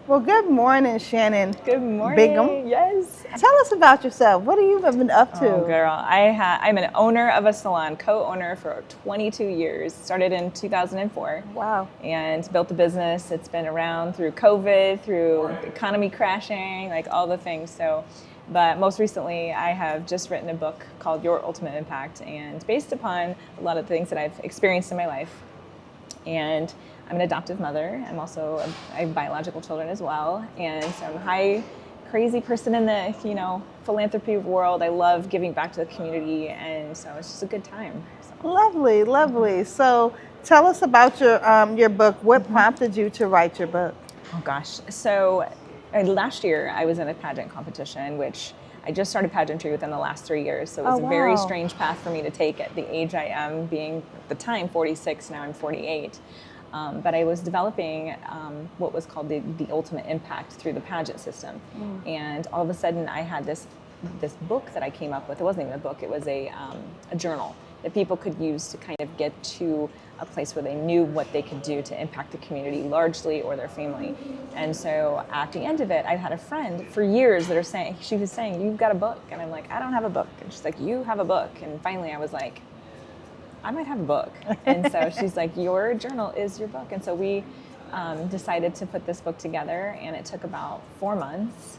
Well, good morning, Shannon Good Bingham. morning. Yes. Tell us about yourself. What have you been up to? Oh, girl. I'm an owner of a salon, co-owner for 22 years. Started in 2004. Wow. And built the business. It's been around through COVID, through the economy crashing, like all the things. But most recently, I have just written a book called Your Ultimate Impact, and based upon a lot of the things that I've experienced in my life. And I'm an adoptive mother. I have biological children as well. And so I'm a high, crazy person in the, philanthropy world. I love giving back to the community. And so it's just a good time. So. Lovely, lovely. So tell us about your book. What prompted you to write your book? Oh gosh. So last year I was in a pageant competition, which I just started pageantry within the last 3 years. So it was a very strange path for me to take at the age I am, being at the time 46, now I'm 48. But I was developing what was called the ultimate impact through the pageant system. And all of a sudden I had this book that I came up with. It wasn't even a book, it was a journal that people could use to kind of get to a place where they knew what they could do to impact the community largely or their family. And so at the end of it, I had a friend for years she was saying, you've got a book. And I'm like, I don't have a book. And she's like, you have a book. And finally I was like, I might have a book. And so she's like, your journal is your book. And so we decided to put this book together, and it took about 4 months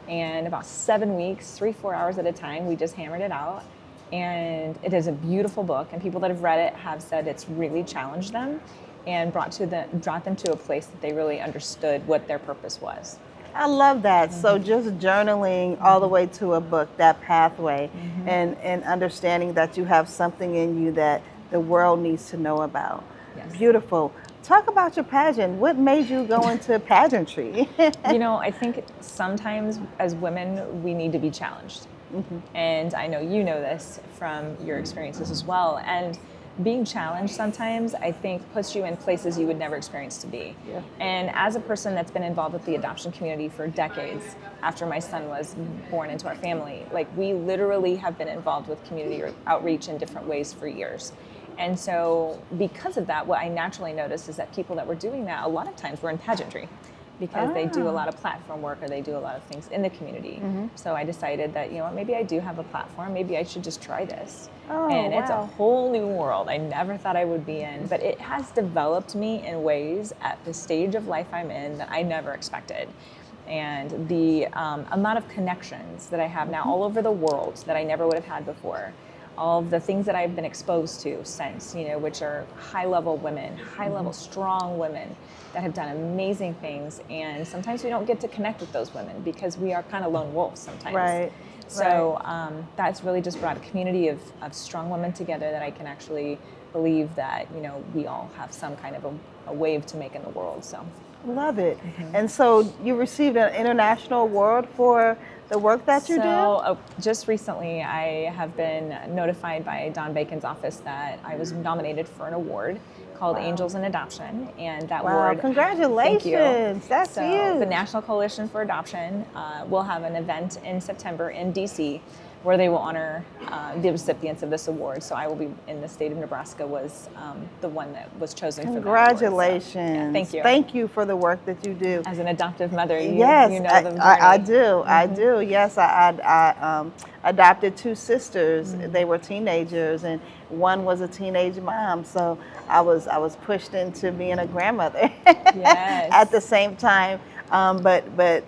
and about 7 weeks, 3-4 hours at a time. We just hammered it out. And it is a beautiful book, and people that have read it have said it's really challenged them and brought them to a place that they really understood what their purpose was. I love that. So just journaling all the way to a book, that pathway, and understanding that you have something in you that the world needs to know about. Yes. Beautiful. Talk about your pageant. What made you go into pageantry? I think sometimes as women, we need to be challenged. And I know you know this from your experiences as well. And being challenged sometimes, I think, puts you in places you would never experience to be. Yeah. And as a person that's been involved with the adoption community for decades, after my son was born into our family, we literally have been involved with community outreach in different ways for years. And so because of that, what I naturally noticed is that people that were doing that, a lot of times were in pageantry, because they do a lot of platform work, or they do a lot of things in the community. So I decided that, maybe I do have a platform. Maybe I should just try this. It's a whole new world I never thought I would be in. But it has developed me in ways at the stage of life I'm in that I never expected. And the amount of connections that I have now all over the world that I never would have had before. All of the things that I've been exposed to since, which are high-level women, high-level strong women that have done amazing things. And sometimes we don't get to connect with those women because we are kind of lone wolves sometimes. Right. So that's really just brought a community of strong women together that I can actually believe that, we all have some kind of a wave to make in the world. So. Love it. And so you received an international award for the work that you do? So just recently I have been notified by Don Bacon's office that I was nominated for an award called Angels in Adoption. And that award... Congratulations. Thank you. That's huge. The National Coalition for Adoption will have an event in September in DC where they will honor the recipients of this award. So I will be in the state of Nebraska, was the one that was chosen for that award. Congratulations. So, yeah, thank you. Thank you for the work that you do. As an adoptive mother, you yes, know the I do. I do. Yes, I adopted 2 sisters. They were teenagers, and one was a teenage mom. So I was pushed into being a grandmother at the same time. But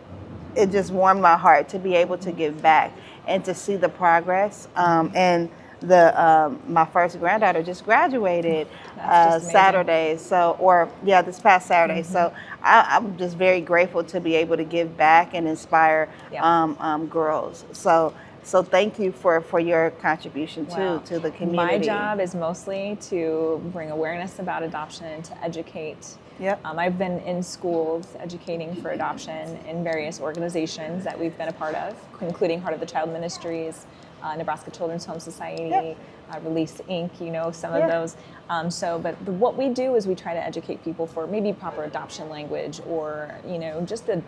it just warmed my heart to be able to give back and to see the progress. And my first granddaughter just graduated Saturday. This past Saturday. So I'm just very grateful to be able to give back and inspire girls. So thank you for your contribution to the community. My job is mostly to bring awareness about adoption, to educate. I've been in schools educating for adoption in various organizations that we've been a part of, including Heart of the Child Ministries, Nebraska Children's Home Society, Release Inc., some of those. But what we do is we try to educate people for maybe proper adoption language, or just the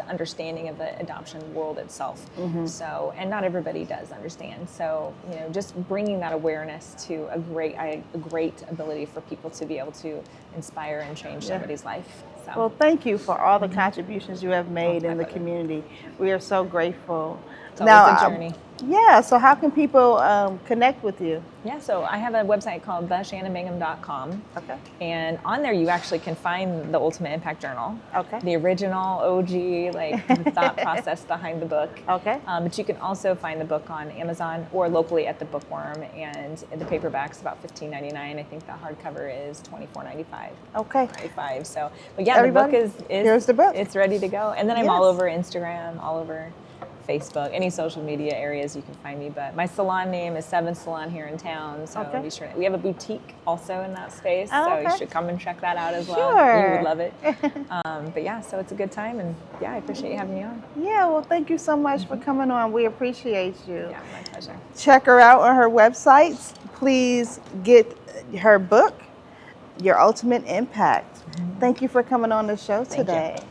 understanding of the adoption world itself. So, and not everybody does understand. So just bringing that awareness to a great ability for people to be able to inspire and change somebody's life. So Well, thank you for all the contributions you have made my in the pleasure. community. We are so grateful. It's always a journey. Yeah, so how can people connect with you? Yeah, so I have a website called theshannonbingham.com. Okay. And on there you actually can find the Ultimate Impact Journal. Okay. The original OG, like the thought process behind the book. Okay. But you can also find the book on Amazon or locally at the Bookworm. And the paperback's about $15.99. I think the hardcover is $24.95. Okay. $25. So, but yeah, Everybody, the book is here's the book. It's ready to go. And then I'm Yes. all over Instagram, all over Facebook, any social media areas you can find me. But my salon name is Seven Salon here in town. So Okay. be sure. We have a boutique also in that space. Oh, so okay. you should come and check that out as well. Sure. You would love it. But yeah, so it's a good time. And yeah, I appreciate you having me on. Yeah, well, thank you so much for coming on. We appreciate you. Yeah, my pleasure. Check her out on her websites. Please get her book, Your Ultimate Impact. Thank you for coming on the show today. You.